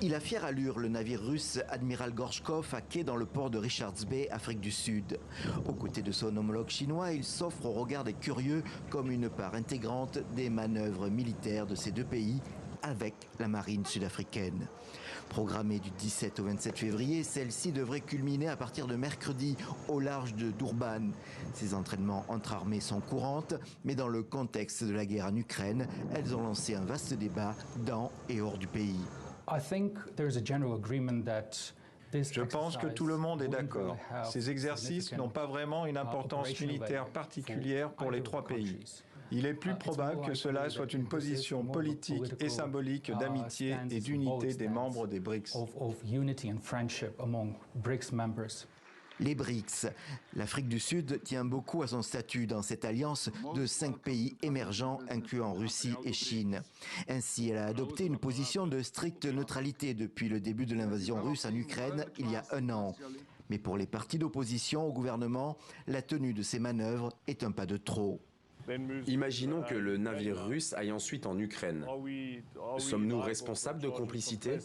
Il a fière allure, le navire russe Admiral Gorchkov à quai dans le port de Richards Bay, Afrique du Sud. Aux côtés de son homologue chinois, il s'offre au regard des curieux comme une part intégrante des manœuvres militaires de ces deux pays avec la marine sud-africaine. Programmée du 17 au 27 février, celle-ci devrait culminer à partir de mercredi au large de Durban. Ces entraînements entre armées sont courantes, mais dans le contexte de la guerre en Ukraine, elles ont lancé un vaste débat dans et hors du pays. Je pense que tout le monde est d'accord. Ces exercices n'ont pas vraiment une importance militaire particulière pour les trois pays. Il est plus probable que cela soit une position politique et symbolique d'amitié et d'unité des membres des BRICS. Les BRICS. L'Afrique du Sud tient beaucoup à son statut dans cette alliance de 5 pays émergents incluant Russie et Chine. Ainsi, elle a adopté une position de stricte neutralité depuis le début de l'invasion russe en Ukraine il y a un an. Mais pour les partis d'opposition au gouvernement, la tenue de ces manœuvres est un pas de trop. Imaginons que le navire russe aille ensuite en Ukraine. Sommes-nous responsables de complicité ?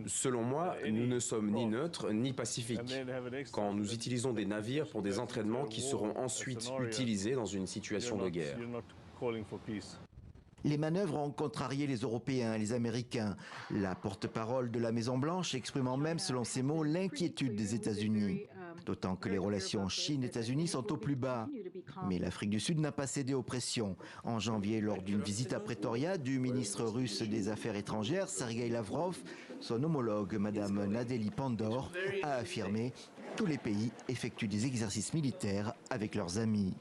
Selon moi, nous ne sommes ni neutres ni pacifiques quand nous utilisons des navires pour des entraînements qui seront ensuite utilisés dans une situation de guerre. Les manœuvres ont contrarié les Européens et les Américains. La porte-parole de la Maison-Blanche exprimant même, selon ses mots, l'inquiétude des États-Unis. D'autant que les relations Chine-États-Unis sont au plus bas. Mais l'Afrique du Sud n'a pas cédé aux pressions. En janvier, lors d'une visite à Pretoria du ministre russe des Affaires étrangères, Sergei Lavrov, son homologue, Madame Nadeli Pandor, a affirmé « Tous les pays effectuent des exercices militaires avec leurs amis ».